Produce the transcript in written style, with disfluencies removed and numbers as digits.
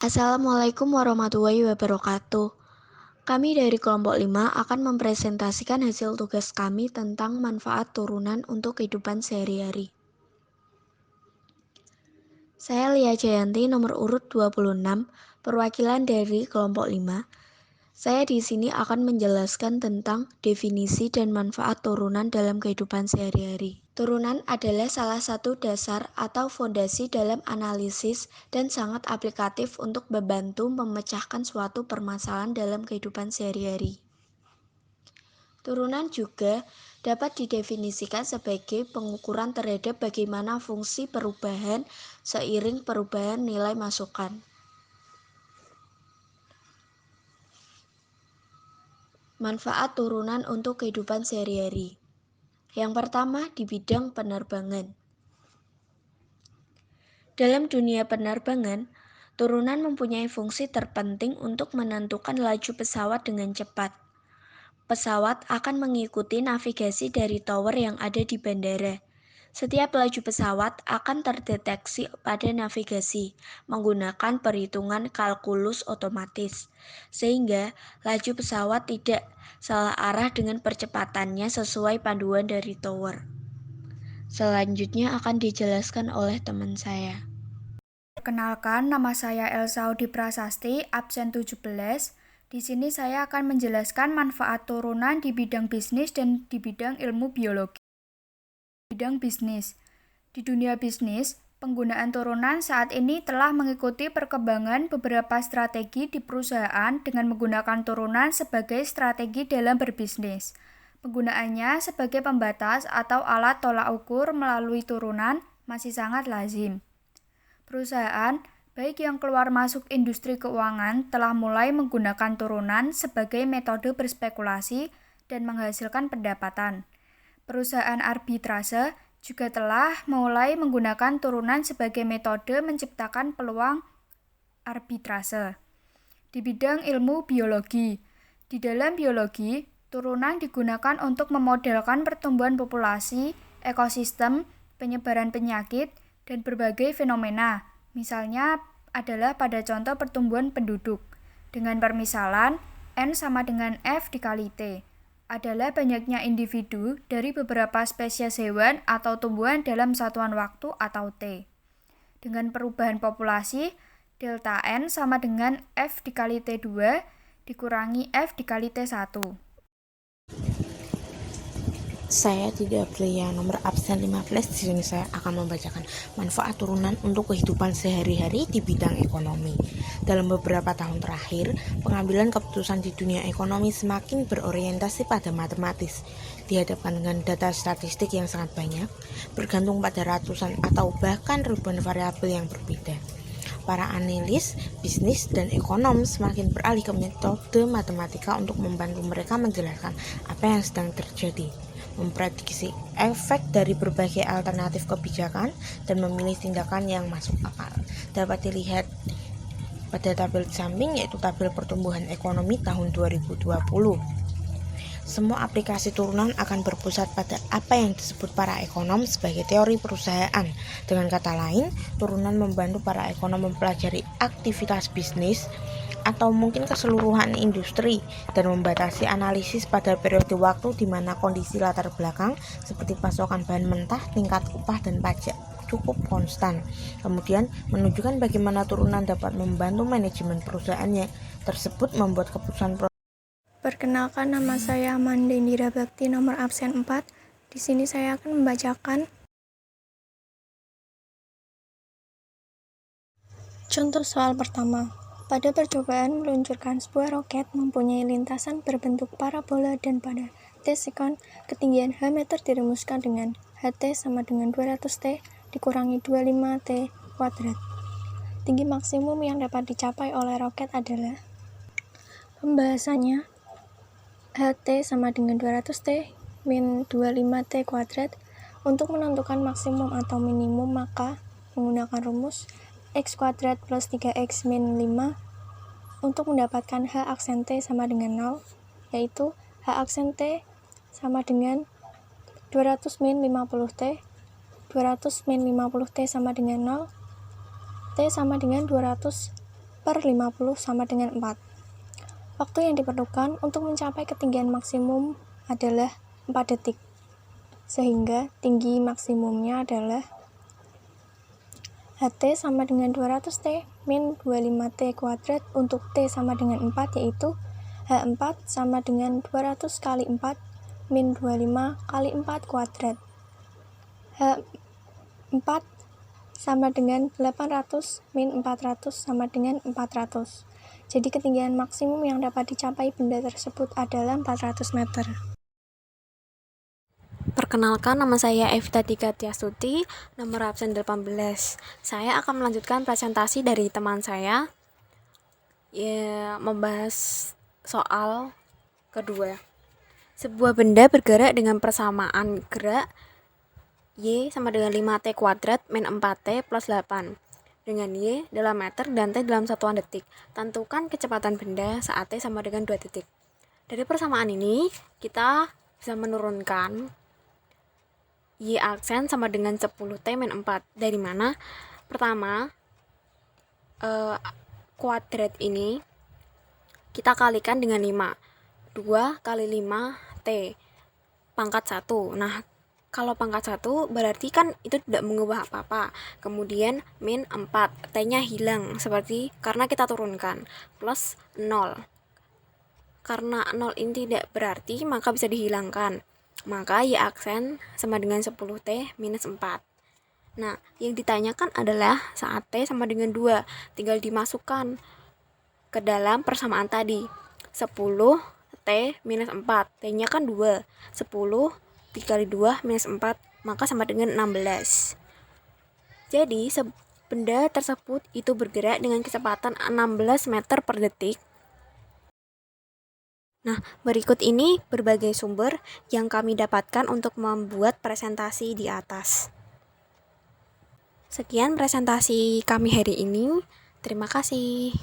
Assalamualaikum warahmatullahi wabarakatuh. Kami dari kelompok 5 akan mempresentasikan hasil tugas kami tentang manfaat turunan untuk kehidupan sehari-hari. Saya Lia Jayanti, nomor urut 26, perwakilan dari kelompok 5. Saya di sini akan menjelaskan tentang definisi dan manfaat turunan dalam kehidupan sehari-hari. Turunan adalah salah satu dasar atau fondasi dalam analisis dan sangat aplikatif untuk membantu memecahkan suatu permasalahan dalam kehidupan sehari-hari. Turunan juga dapat didefinisikan sebagai pengukuran terhadap bagaimana fungsi perubahan seiring perubahan nilai masukan. Manfaat turunan untuk kehidupan sehari-hari. Yang pertama, di bidang penerbangan. Dalam dunia penerbangan, turunan mempunyai fungsi terpenting untuk menentukan laju pesawat dengan cepat. Pesawat akan mengikuti navigasi dari tower yang ada di bandara. Setiap laju pesawat akan terdeteksi pada navigasi menggunakan perhitungan kalkulus otomatis, sehingga laju pesawat tidak salah arah dengan percepatannya sesuai panduan dari tower. Selanjutnya akan dijelaskan oleh teman saya. Perkenalkan, nama saya Elsaudi Prasasti, absen 17. Di sini saya akan menjelaskan manfaat turunan di bidang bisnis dan di bidang ilmu biologi. Bidang bisnis. Di dunia bisnis, penggunaan turunan saat ini telah mengikuti perkembangan beberapa strategi di perusahaan dengan menggunakan turunan sebagai strategi dalam berbisnis. Penggunaannya sebagai pembatas atau alat tolak ukur melalui turunan masih sangat lazim. Perusahaan, baik yang keluar masuk industri keuangan, telah mulai menggunakan turunan sebagai metode berspekulasi dan menghasilkan pendapatan. Perusahaan arbitrase juga telah mulai menggunakan turunan sebagai metode menciptakan peluang arbitrase. Di bidang ilmu biologi, di dalam biologi, turunan digunakan untuk memodelkan pertumbuhan populasi, ekosistem, penyebaran penyakit, dan berbagai fenomena. Misalnya adalah pada contoh pertumbuhan penduduk. Dengan permisalan, N sama dengan F dikali T. Adalah banyaknya individu dari beberapa spesies hewan atau tumbuhan dalam satuan waktu atau T. Dengan perubahan populasi, delta N sama dengan F dikali T2 dikurangi F dikali T1. Saya tidak Lia, nomor absen 15. Di sini saya akan membacakan manfaat turunan untuk kehidupan sehari-hari di bidang ekonomi. Dalam beberapa tahun terakhir, pengambilan keputusan di dunia ekonomi semakin berorientasi pada matematis. Dihadapkan dengan data statistik yang sangat banyak, bergantung pada ratusan atau bahkan ribuan variabel yang berbeda. Para analis, bisnis, dan ekonom semakin beralih ke metode matematika untuk membantu mereka menjelaskan apa yang sedang terjadi, memprediksi efek dari berbagai alternatif kebijakan, dan memilih tindakan yang masuk akal. Dapat dilihat pada tabel di samping, yaitu tabel pertumbuhan ekonomi tahun 2020. Semua aplikasi turunan akan berpusat pada apa yang disebut para ekonom sebagai teori perusahaan. Dengan kata lain, turunan membantu para ekonom mempelajari aktivitas bisnis atau mungkin keseluruhan industri dan membatasi analisis pada periode waktu di mana kondisi latar belakang seperti pasokan bahan mentah, tingkat upah, dan pajak cukup konstan. Kemudian menunjukkan bagaimana turunan dapat membantu manajemen perusahaannya tersebut membuat keputusan. Perkenalkan, nama saya Amanda Indira Bakti, nomor absen 4. Di sini saya akan membacakan contoh soal pertama. Pada percobaan meluncurkan sebuah roket mempunyai lintasan berbentuk parabola dan pada T-sekon, ketinggian H meter dirumuskan dengan HT sama dengan 200T dikurangi 25T kuadrat. Tinggi maksimum yang dapat dicapai oleh roket adalah pembahasannya HT sama dengan 200T min 25T kuadrat. Untuk menentukan maksimum atau minimum, maka menggunakan rumus X kuadrat plus 3X min 5 untuk mendapatkan H aksen T sama dengan 0, yaitu H aksen T sama dengan 200 min 50T, 200 min 50T sama dengan 0, T sama dengan 200 per 50 sama dengan 4. Waktu yang diperlukan untuk mencapai ketinggian maksimum adalah 4 detik, sehingga tinggi maksimumnya adalah HT sama dengan 200T min 25T kuadrat untuk T sama dengan 4, yaitu H4 sama dengan 200 kali 4 min 25 kali 4 kuadrat. H4 sama dengan 800 min 400 sama dengan 400. Jadi ketinggian maksimum yang dapat dicapai benda tersebut adalah 400 meter. Perkenalkan, nama saya Evita Dika Tiastuti, nomor absen 18. Saya akan melanjutkan presentasi dari teman saya, membahas soal kedua. Sebuah benda bergerak dengan persamaan gerak Y sama dengan 5T kuadrat min 4T plus 8 dengan Y dalam meter dan T dalam satuan detik. Tentukan kecepatan benda saat T sama dengan 2 detik. Dari persamaan ini, kita bisa menurunkan Y aksen sama dengan 10T min 4. Dari mana? Pertama, kuadrat ini kita kalikan dengan 5. 2 kali 5T pangkat 1. Nah, kalau pangkat 1 berarti kan itu tidak mengubah apa-apa. Kemudian min 4, T-nya hilang seperti karena kita turunkan, plus 0. Karena 0 ini tidak berarti, maka bisa dihilangkan. Maka Y aksen sama dengan 10T minus 4. Nah, yang ditanyakan adalah saat T sama dengan 2. Tinggal dimasukkan ke dalam persamaan tadi. 10T minus 4. T-nya kan 2. 10 dikali 2 minus 4, maka sama dengan 16. Jadi, benda tersebut itu bergerak dengan kecepatan 16 meter per detik. Nah, berikut ini berbagai sumber yang kami dapatkan untuk membuat presentasi di atas. Sekian presentasi kami hari ini. Terima kasih.